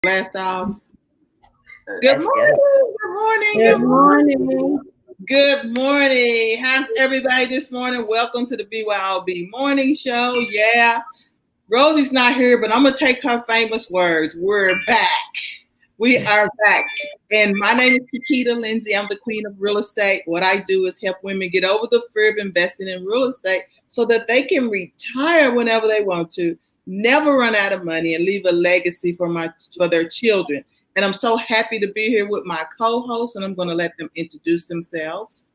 Blast off. Good Let's morning. go. Good morning. Good Good morning. morning. Good morning. How's everybody this morning? Welcome to the BYOB Morning Show. Yeah, Rosie's not here, but I'm going to take her famous words. We're back. We are back. And my name is Chiquita Lindsay. I'm the queen of real estate. What I do is help women get over the fear of investing in real estate so that they can retire whenever they want to, never run out of money, and leave a legacy for their children. And I'm so happy to be here with my co-hosts, and I'm going to let them introduce themselves.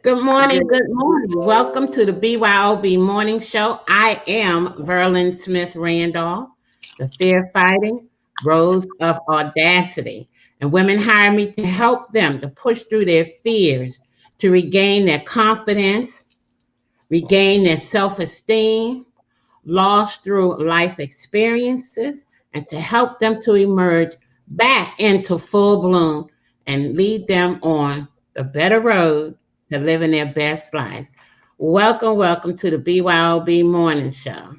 Good morning. Good morning. Welcome to the BYOB Morning Show. I am Verlin Smith Randolph, the fear fighting Rose of Audacity. And women hire me to help them to push through their fears, to regain their confidence, regain their self esteem, lost through life experiences, and to help them to emerge back into full bloom and lead them on the better road to living their best lives. Welcome, welcome to the BYOB Morning Show.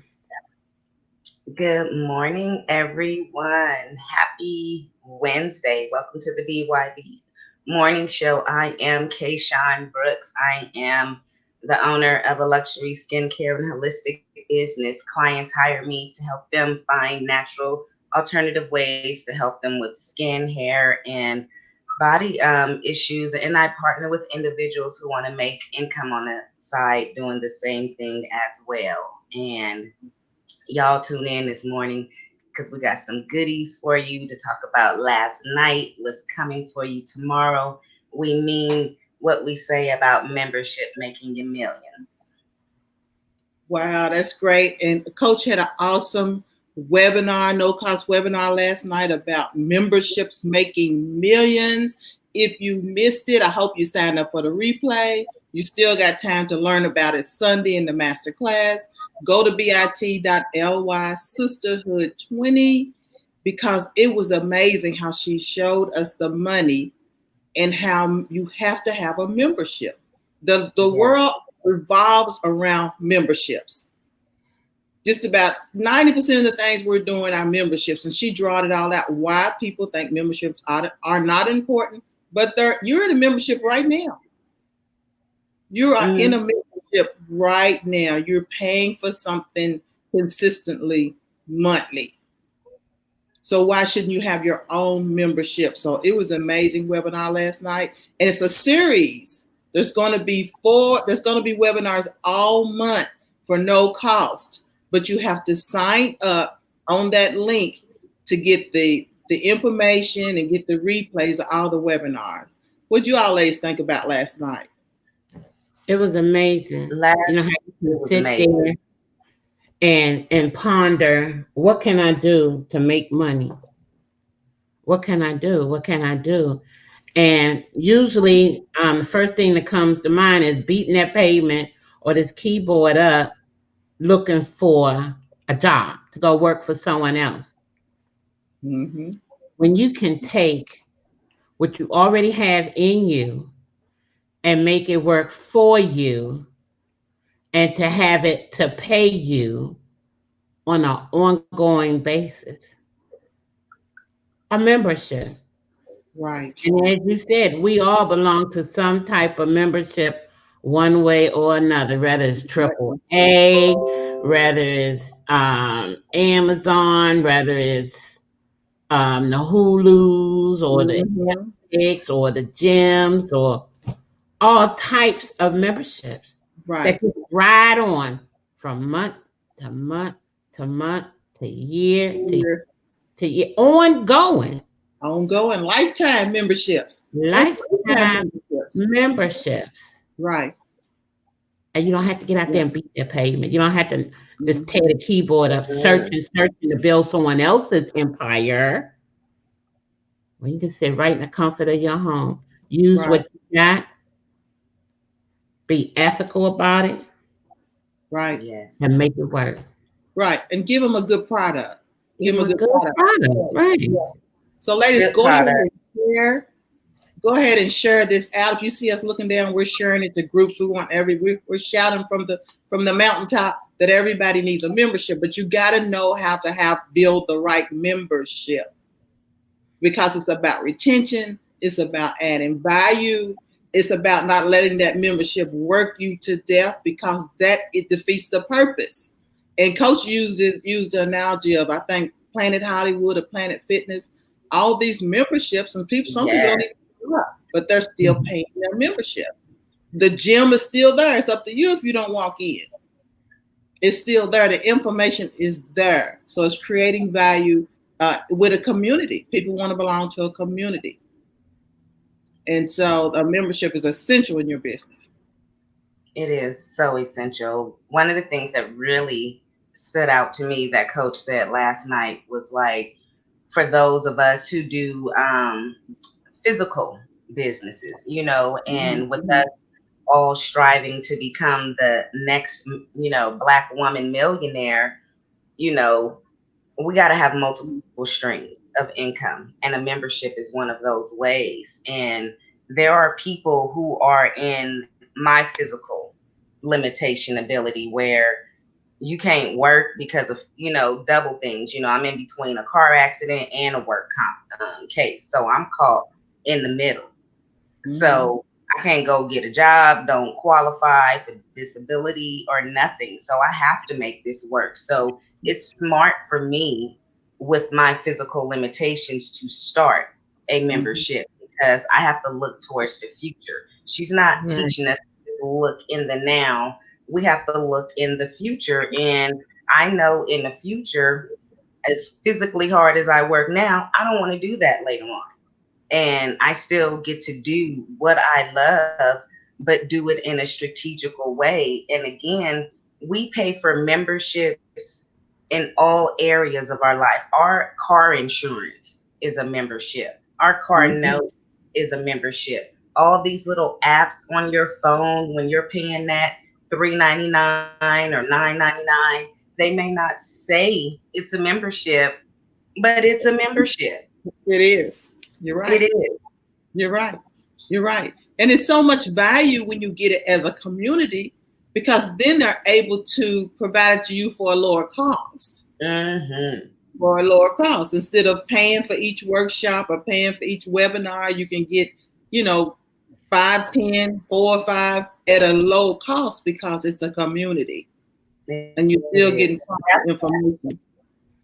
Good morning, everyone. Happy Wednesday. Welcome to the BYB Morning Show. I am Kayshawn Brooks. I am the owner of a luxury skincare and holistic business. Clients hire me to help them find natural alternative ways to help them with skin, hair, and body issues. And I partner with individuals who want to make income on the side doing the same thing as well. And y'all tune in this morning because we got some goodies for you to talk about last night, what's coming for you tomorrow. We mean what we say about membership making you millions. Wow, that's great. And Coach had an awesome webinar, no cost webinar last night about memberships making millions. If you missed it, I hope you signed up for the replay. You still got time to learn about it Sunday in the master class. Go to bit.ly sisterhood 20 because it was amazing how she showed us the money and how you have to have a membership. The world revolves around memberships. Just about 90% of the things we're doing are memberships, and she drawed it all out why people think memberships are not important, but you're in a membership right now. You are in a membership right now. You're paying for something consistently monthly. So why shouldn't you have your own membership? So it was an amazing webinar last night, and it's a series. There's going to be webinars all month for no cost, but you have to sign up on that link to get the information and get the replays of all the webinars. What you all ladies think about last night? It was amazing. You know how you can sit there and ponder, what can I do to make money? What can I do? What can I do? And usually, the first thing that comes to mind is beating that pavement or this keyboard up, looking for a job to go work for someone else. Mm-hmm. When you can take what you already have in you and make it work for you, and to have it to pay you on an ongoing basis, a membership. Right. And as you said, we all belong to some type of membership one way or another, whether it's AAA, whether it's Amazon, whether it's the Hulus or the Netflix or the gyms or all types of memberships that you ride on from month to month to month to year to year, ongoing lifetime memberships. Memberships. Right. And you don't have to get out there and beat that pavement. You don't have to just tear the keyboard up, searching to build someone else's empire. Well, you can sit right in the comfort of your home. Use what you got. Be ethical about it. Right. Yes. And make it work. Right. And give them a good product. Give them a good product. Right. Yeah. So ladies, go ahead and share. Go ahead and share this out. If you see us looking down, we're sharing it to groups. We're shouting from the mountaintop that everybody needs a membership, but you got to know how to build the right membership, because it's about retention. It's about adding value. It's about not letting that membership work you to death, because it defeats the purpose. And Coach used the analogy of, I think, Planet Hollywood or Planet Fitness, all these memberships, and some people don't even do it, but they're still paying their membership. The gym is still there. It's up to you if you don't walk in. It's still there. The information is there. So it's creating value with a community. People want to belong to a community. And so a membership is essential in your business. It is so essential. One of the things that really stood out to me that Coach said last night was like, for those of us who do physical businesses, and with us all striving to become the next, Black woman millionaire, we got to have multiple streams of income, and a membership is one of those ways. And there are people who are in my physical limitation ability where you can't work because of, double things. I'm in between a car accident and a work comp case. So I'm caught in the middle. So I can't go get a job, don't qualify for disability or nothing. So I have to make this work. So it's smart for me with my physical limitations to start a membership, because I have to look towards the future. She's not teaching us to look in the now. We have to look in the future. And I know in the future, as physically hard as I work now, I don't want to do that later on. And I still get to do what I love, but do it in a strategical way. And again, we pay for memberships in all areas of our life. Our car insurance is a membership. Our car note is a membership. All these little apps on your phone, when you're paying that $3.99 or $9.99, they may not say it's a membership, but it's a membership. It is. You're right. It is. You're right. You're right. And it's so much value when you get it as a community, because then they're able to provide it to you for a lower cost. For a lower cost. Instead of paying for each workshop or paying for each webinar, you can get, 5, 10, 4 or 5 at a low cost, because it's a community. And you're still getting information.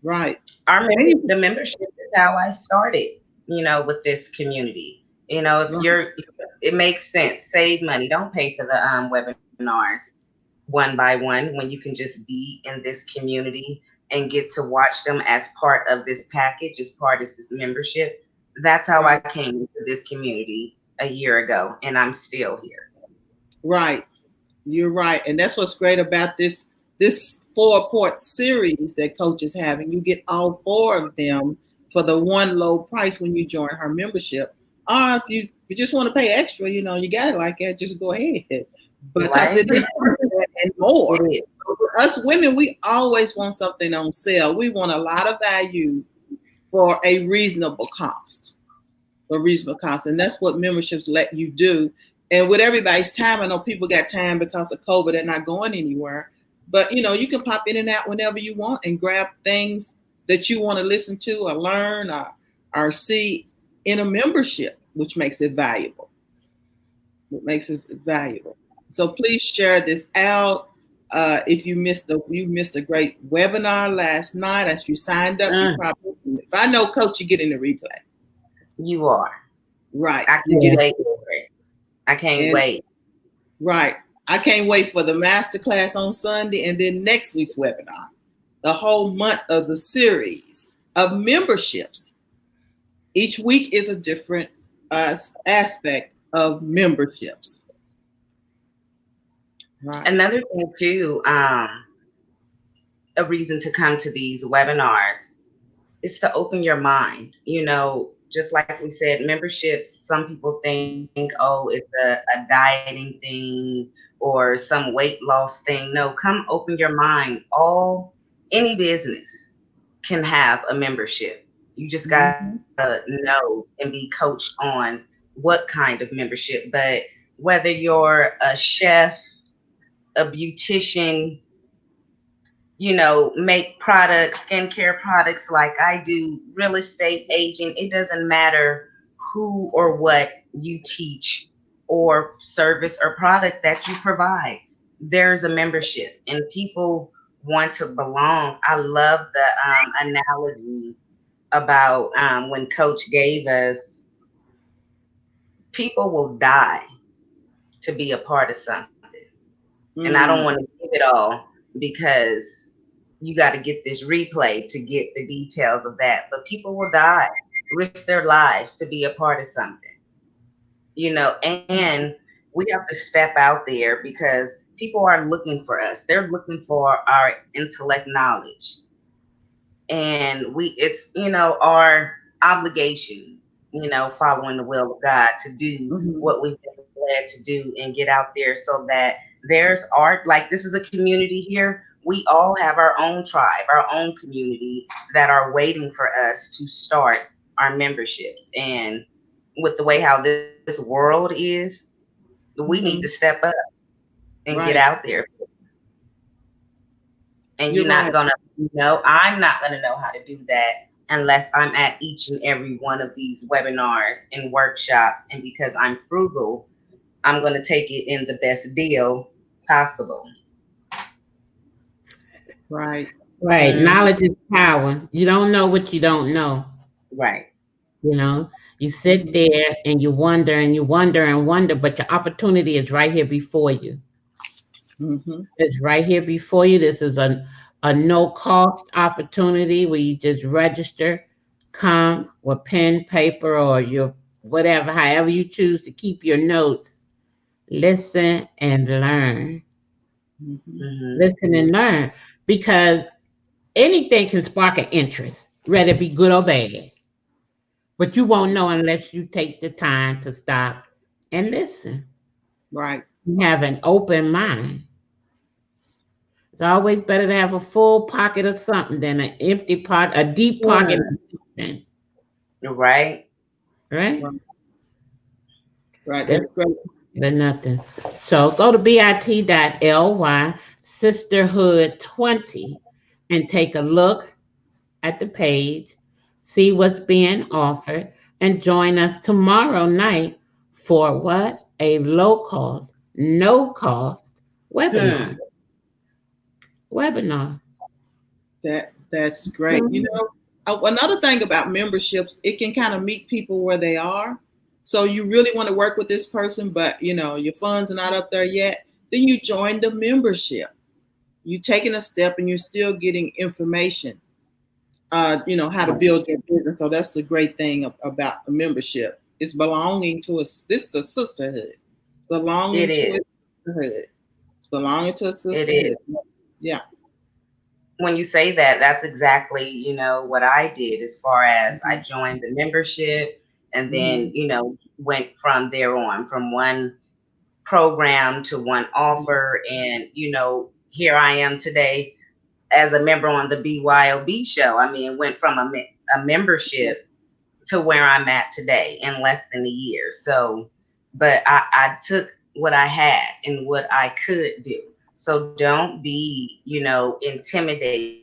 Right. The membership is how I started, with this community. If it makes sense, save money. Don't pay for the webinars one by one, when you can just be in this community and get to watch them as part of this package, as part of this membership. That's how I came to this community a year ago, and I'm still here. Right. You're right. And that's what's great about this 4-part series that Coach is having. You get all 4 of them for the one low price when you join her membership. Or if you just want to pay extra, you got it like that, just go ahead. Because it is and more. For us women, we always want something on sale. We want a lot of value for a reasonable cost. And that's what memberships let you do. And with everybody's time, I know people got time because of COVID, they're not going anywhere. But, you can pop in and out whenever you want and grab things that you want to listen to or learn or see in a membership, which makes it valuable. So please share this out. If you missed a great webinar last night, as you signed up, you probably, if I know Coach, you get in the replay. You are. Right. I can't wait for it. I can't wait. Right. I can't wait for the masterclass on Sunday and then next week's webinar. The whole month of the series of memberships. Each week is a different aspect of memberships. Right. Another thing too, a reason to come to these webinars is to open your mind. Just like we said, memberships, some people think, oh, it's a dieting thing or some weight loss thing. No, come open your mind. Any business can have a membership. You just got to know and be coached on what kind of membership. But whether you're a chef, a beautician, make products, skincare products like I do, real estate agent. It doesn't matter who or what you teach or service or product that you provide. There's a membership and people want to belong. I love the analogy about when Coach gave us, people will die to be a part of something. And I don't want to give it all because you got to get this replay to get the details of that. But people will die, risk their lives to be a part of something, and we have to step out there because people are looking for us. They're looking for our intellect knowledge. And it's, our obligation, following the will of God to do what we've been led to do and get out there so that there's art. Like, this is a community here. We all have our own tribe, our own community that are waiting for us to start our memberships. And with the way how this world is, we need to step up and get out there. And you're not gonna, I'm not gonna know how to do that unless I'm at each and every one of these webinars and workshops. And because I'm frugal, I'm gonna take it in the best deal possible. Right. Knowledge is power. You don't know what you don't know. Right. You sit there and you wonder and you wonder and wonder, but your opportunity is right here before you. It's right here before you. This is a no cost opportunity where you just register, come with pen, paper, or your whatever, however you choose to keep your notes. Listen and learn. Listen and learn, because anything can spark an interest, whether it be good or bad. But you won't know unless you take the time to stop and listen. Right. You have an open mind. It's always better to have a full pocket of something than an empty pocket, a deep pocket of something. Right. Right? Right. That's great. Than nothing. So go to bit.ly Sisterhood 20 and take a look at the page, see what's being offered, and join us tomorrow night for what? A low cost, no cost webinar. That's great. Another thing about memberships, it can kind of meet people where they are. So you really want to work with this person, but your funds are not up there yet. Then you join the membership. You're taking a step and you're still getting information, how to build your business. So that's the great thing about the membership. It's belonging to us. This is a sisterhood. Belonging to a sisterhood. It's belonging to a sisterhood. Yeah. When you say that, that's exactly, what I did as far as I joined the membership and then, went from there on, from one program to one offer. And, here I am today as a member on the BYOB show. I mean, it went from a membership to where I'm at today in less than a year. So, but I took what I had and what I could do. So don't be, intimidated,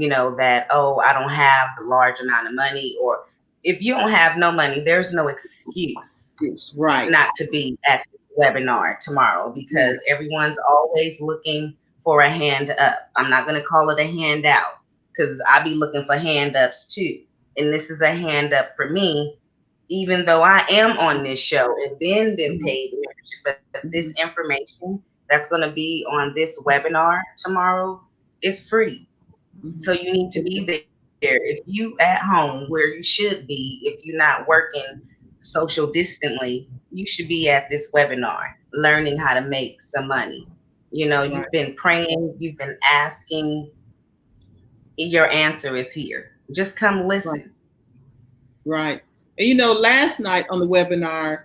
that, I don't have the large amount of money, or if you don't have no money, there's no excuse not to be at the webinar tomorrow, because everyone's always looking for a hand up. I'm not going to call it a handout because I be looking for hand ups too. And this is a hand up for me, even though I am on this show and been paid membership, but this information that's going to be on this webinar tomorrow is free. So you need to be there. If you at home where you should be, if you're not working social distantly, you should be at this webinar learning how to make some money. You've been praying, you've been asking, your answer is here. Just come listen. Right. And last night on the webinar,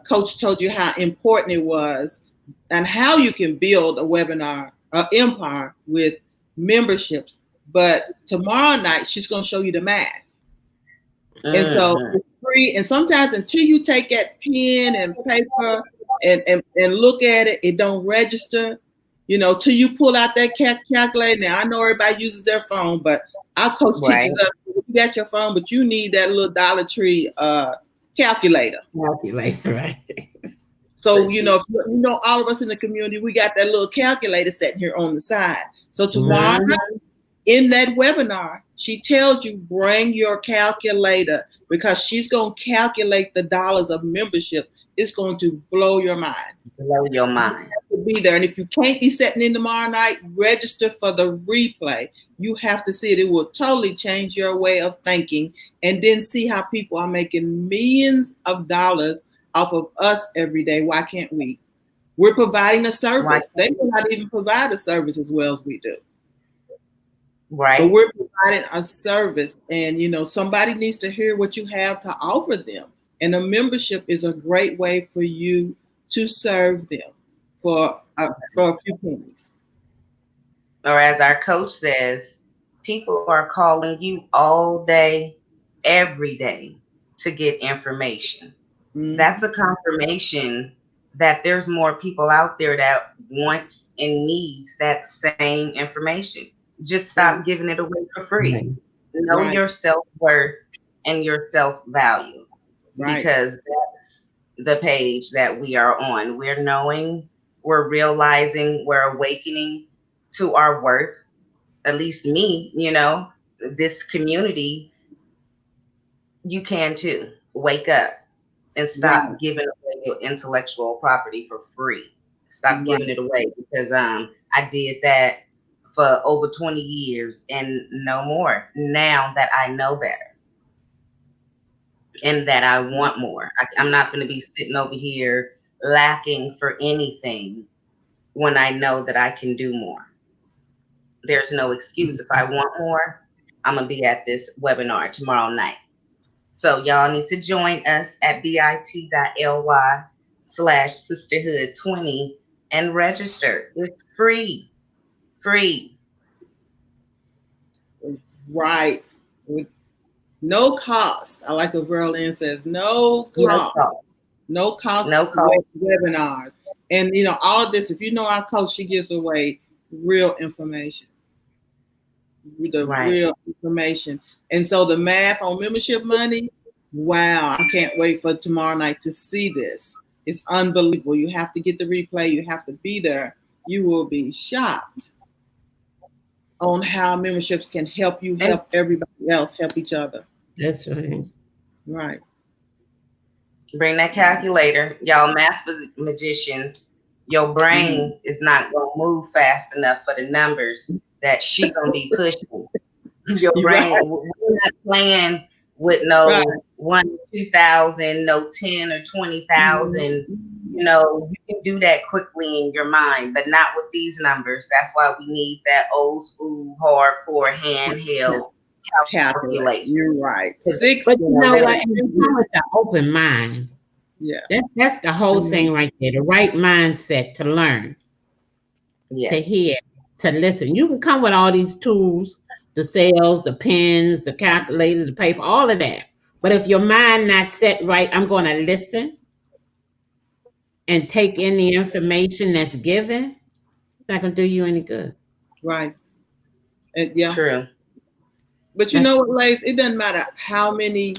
Coach told you how important it was and how you can build a webinar, empire with memberships. But tomorrow night, she's going to show you the math. And so it's free. And sometimes until you take that pen and paper and look at it, it don't register. You know, till you pull out that calculator. Now I know everybody uses their phone, but our coach teaches us you got your phone, but you need that little Dollar Tree calculator. Calculator, right? So you know, all of us in the community, we got that little calculator sitting here on the side. So tomorrow night, in that webinar, she tells you bring your calculator because she's going to calculate the dollars of memberships. It's going to blow your mind. Blow your mind. You have to be there. And if you can't be sitting in tomorrow night, register for the replay. You have to see it. It will totally change your way of thinking. And then see how people are making millions of dollars off of us every day. Why can't we? We're providing a service. They will not even provide a service as well as we do. Right. But we're providing a service, and you know, somebody needs to hear what you have to offer them. And a membership is a great way for you to serve them for a few pennies. Or as our coach says, people are calling you all day, every day to get information. Mm-hmm. That's a confirmation that there's more people out there that wants and needs that same information. Just stop giving it away for free. Right. Know your self-worth and your self-value. Right. Because that's the page that we are on. We're knowing, we're realizing, we're awakening to our worth. At least me, you know, this community, you can too. Wake up and stop giving away your intellectual property for free. Stop giving it away, because I did that for over 20 years and no more. Now that I know better and that I want more, I'm not going to be sitting over here lacking for anything when I know that I can do more. There's no excuse. If I want more, I'm going to be at this webinar tomorrow night. So y'all need to join us at bit.ly/sisterhood20 and register. It's free. Free. Right. No cost. I like what Verlyn says. No cost. No cost. Webinars. And you know, all of this, if you know our coach, she gives away real information. Real information. And so the math on membership money, wow, I can't wait for tomorrow night to see this. It's unbelievable. You have to get the replay. You have to be there. You will be shocked on how memberships can help you, help everybody else, help each other. That's right. Right. Bring that calculator. Y'all math magicians, your brain is not going to move fast enough for the numbers that she going to be pushing. Your brain, we're not playing with no 1 2,000, no 10 or 20,000. You know, you can do that quickly in your mind, but not with these numbers. That's why we need that old school, hardcore, handheld calculator. You're right. But you know what? It's with an open mind. Yeah. That's the whole thing right there. The right mindset to learn, to hear, to listen. You can come with all these tools, the cells, the pens, the calculators, the paper, all of that. But if your mind not set right, I'm going to listen and take in the information that's given. It's not going to do you any good. Right. True. But you know what, Lace? It doesn't matter how many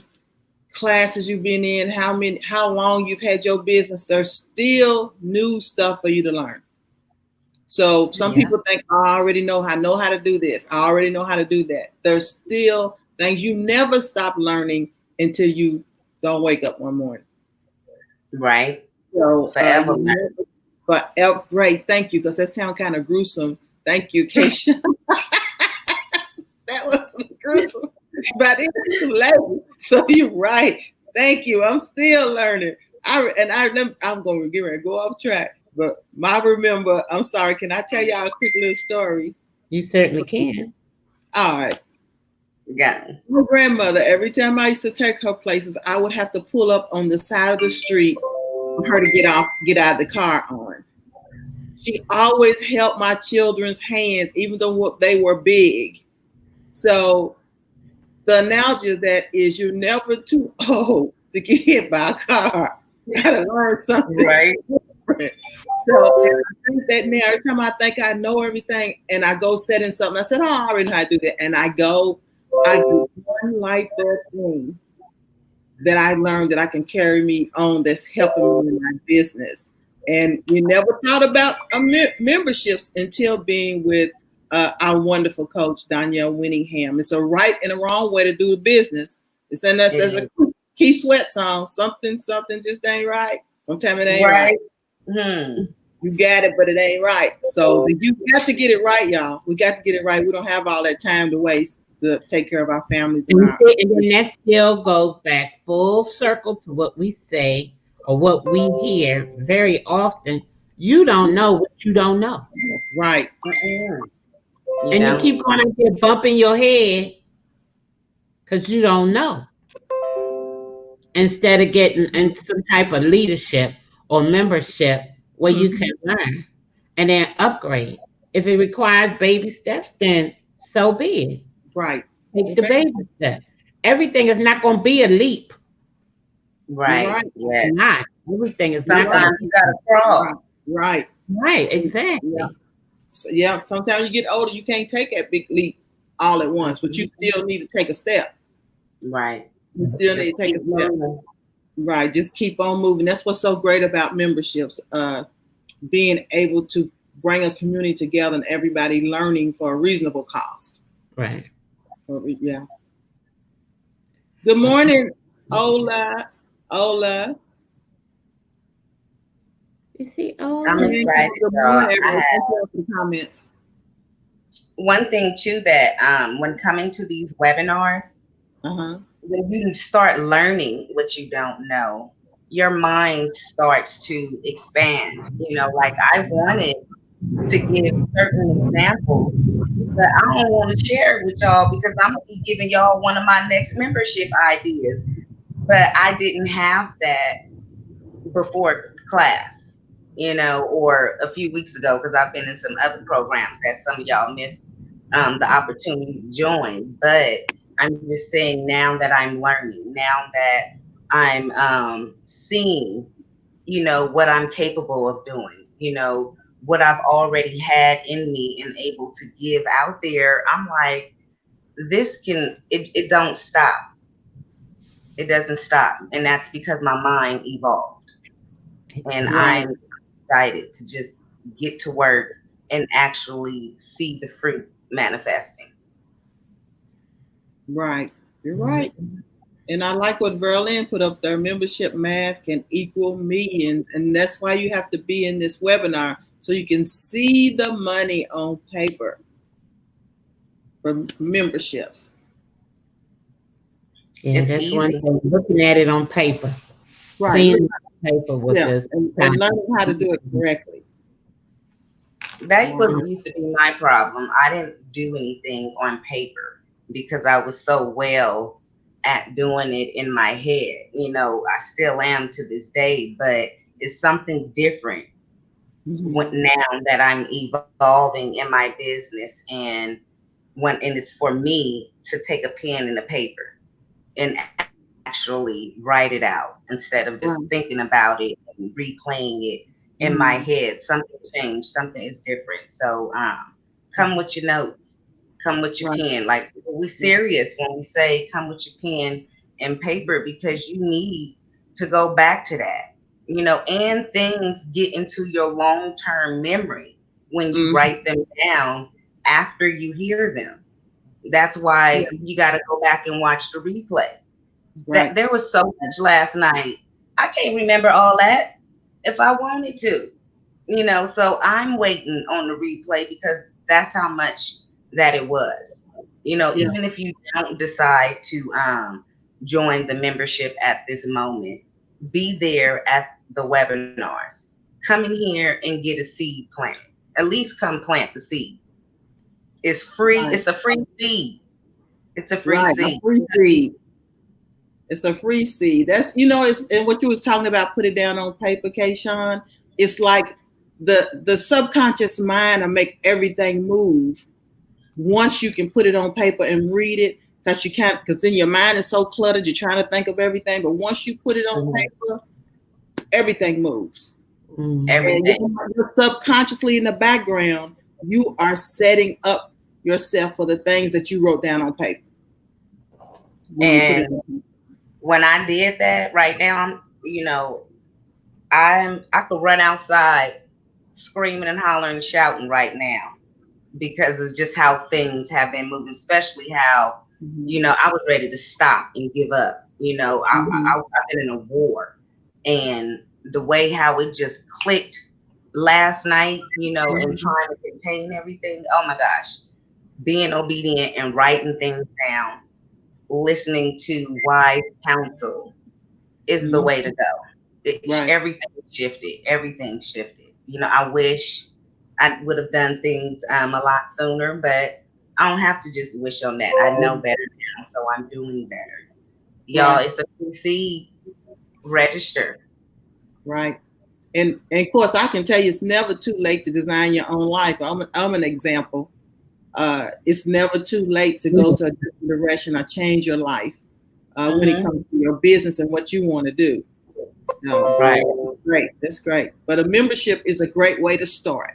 classes you've been in, how long you've had your business. There's still new stuff for you to learn. So some people think, I already know how to do this. I already know how to do that. There's still things you never stop learning until you don't wake up one morning. Right. So forever. Forever. Great. Thank you. Because that sounds kind of gruesome. Thank you, Keisha. That wasn't gruesome. But it's too late. So you're right. Thank you. I'm still learning. I'm going to get ready to go off track. But I'm sorry, can I tell y'all a quick little story? You certainly can. All right. Yeah. My grandmother, every time I used to take her places, I would have to pull up on the side of the street for her to get out of the car on. She always held my children's hands, even though they were big. So the analogy of that is you're never too old to get hit by a car. You gotta learn something. Right. So and I think that now every time I think I know everything and I go set in something, I said, oh, I already know how to do that. And I do one light bulb thing that I learned that I can carry me on that's helping me in my business. And we never thought about memberships until being with our wonderful coach, Danielle Winningham. It's a right and a wrong way to do the business. It's in us as a Keith Sweat song. Something just ain't right. Sometimes it ain't right. You got it, but it ain't right. So you got to get it right, y'all. We got to get it right. We don't have all that time to waste to take care of our families. And then that still goes back full circle to what we say or what we hear very often. You don't know what you don't know. Right. And you keep going out there bumping your head because you don't know. Instead of getting in some type of leadership or membership where you can learn and then upgrade. If it requires baby steps, then so be it. Right. Take the baby step. Everything is not going to be a leap. Right. Yeah. Not. Everything is sometimes not. You got to crawl. Right. Right. Exactly. Yeah. So, yeah. Sometimes you get older, you can't take that big leap all at once, but you still need to take a step. Right. You still need to take a step. Right. Just keep on moving. That's what's so great about memberships. Being able to bring a community together and everybody learning for a reasonable cost. Right. Yeah. Good morning, Ola. You see, Ola? I'm excited. Good morning, everyone. Comments. One thing too that when coming to these webinars, when you start learning what you don't know, your mind starts to expand. You know, like I wanted to give certain examples, but I don't want to share it with y'all because I'm gonna be giving y'all one of my next membership ideas. But I didn't have that before class, you know, or a few weeks ago because I've been in some other programs that some of y'all missed the opportunity to join. But I'm just saying now that I'm learning, now that I'm seeing, you know, what I'm capable of doing, you know, what I've already had in me and able to give out there, I'm like, this it don't stop. It doesn't stop. And that's because my mind evolved. And I'm excited to just get to work and actually see the fruit manifesting. Right. You're right. And I like what Verlin put up there. Membership math can equal millions. And that's why you have to be in this webinar so you can see the money on paper for memberships. Yeah, it's that's easy. one thing. Looking at it on paper. Right. Seeing it on paper with this. And learning how to do it correctly. That used to be my problem. I didn't do anything on paper because I was so well at doing it in my head. You know, I still am to this day, but it's something different now that I'm evolving in my business and it's for me to take a pen and a paper and actually write it out instead of just thinking about it and replaying it in my head. Something changed, something is different. So come with your notes, come with your pen. Like we serious when we say come with your pen and paper because you need to go back to that, you know, and things get into your long-term memory when you write them down after you hear them. That's why you got to go back and watch the replay. That there was so much last night. I can't remember all that if I wanted to, you know, so I'm waiting on the replay because that's how much that it was, you know, even if you don't decide to join the membership at this moment, be there at the webinars, come in here and get a seed planted. At least come plant the seed. It's free. It's a free seed. It's a free seed. A free seed. It's a free seed. That's, you know, it's, and what you was talking about, put it down on paper, Kayshawn. It's like the subconscious mind will make everything move once you can put it on paper and read it, because you can't, because then your mind is so cluttered, you're trying to think of everything. But once you put it on paper, everything moves. Mhm. Everything. And subconsciously in the background, you are setting up yourself for the things that you wrote down on paper. And when I did that, right now, I could run outside screaming and hollering and shouting right now because of just how things have been moving, especially how, I was ready to stop and give up. I've been in a war, and the way how it just clicked last night, and trying to contain everything. Oh my gosh, being obedient and writing things down, listening to wise counsel is the way to go. Right. Everything shifted. Everything shifted. I wish I would have done things a lot sooner, but I don't have to just wish on that. I know better now, so I'm doing better. Y'all, Right. it's a PC register. Right. And of course, I can tell you it's never too late to design your own life. I'm an example. It's never too late to go to a different direction or change your life when it comes to your business and what you want to do. So, Right. Great. That's great. But a membership is a great way to start.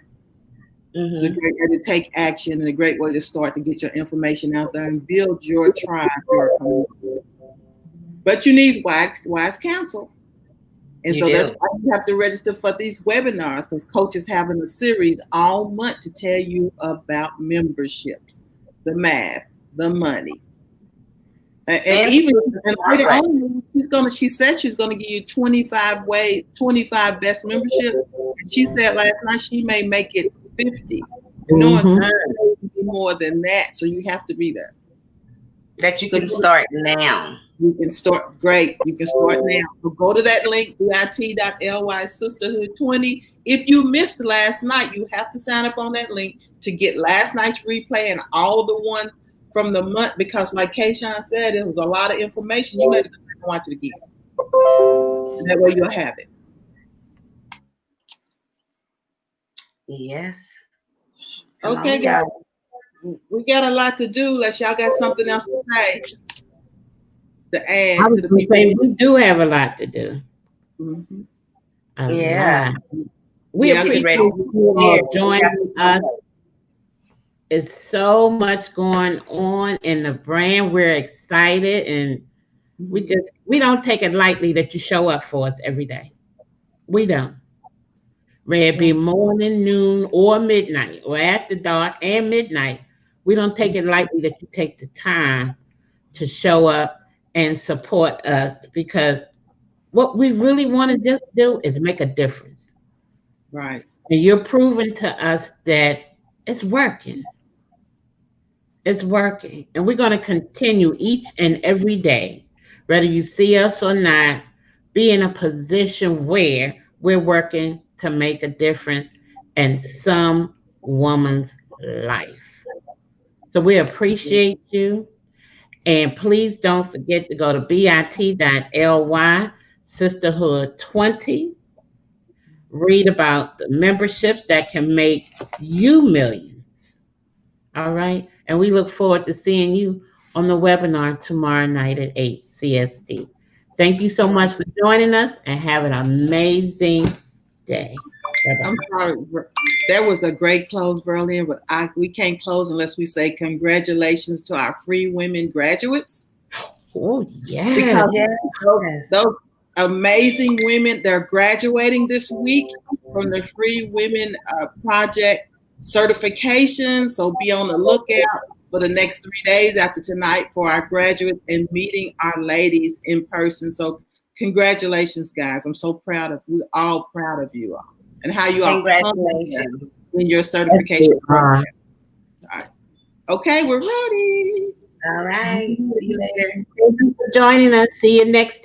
It's a great way to take action and a great way to start to get your information out there and build your tribe, your community. But you need wise counsel. And so that's why you have to register for these webinars, because Coach is having a series all month to tell you about memberships, the math, the money. And even later on, she said she's gonna give you 25 best memberships. And she said last night she may make it 50. Knowing more than that, so you have to be there. That you can start now. You can start great. You can start now. So go to that link, bit.ly Sisterhood 20. If you missed last night, you have to sign up on that link to get last night's replay and all the ones from the month, because like Kayshawn said, it was a lot of information. You may watch it again. That way you'll have it. Yes. Okay, guys. We got a lot to do. Unless y'all got something else to say. To add to the people. We do have a lot to do. Yeah. We appreciate you joining us. It's so much going on in the brand. We're excited, and we don't take it lightly that you show up for us every day. We don't. Whether it be morning, noon, or midnight, or after dark and midnight, we don't take it lightly that you take the time to show up and support us, because what we really want to just do is make a difference. Right. And you're proving to us that it's working. It's working. And we're going to continue each and every day, whether you see us or not, be in a position where we're working to make a difference in some woman's life. So we appreciate you. And please don't forget to go to bit.ly Sisterhood 20. Read about the memberships that can make you millions. All right. And we look forward to seeing you on the webinar tomorrow night at 8 CST. Thank you so much for joining us, and have an amazing day. Bye-bye. I'm sorry. That was a great close, Verlin, but we can't close unless we say congratulations to our free women graduates. Oh, yeah. Those amazing women, they're graduating this week from the Free Women Project certification. So be on the lookout for the next 3 days after tonight for our graduates and meeting our ladies in person. So congratulations, guys. I'm so proud of you. We're all proud of you all. And how you all in your certification program. All right. Okay, we're ready. All right. See you later. Thank you for joining us. See you next time.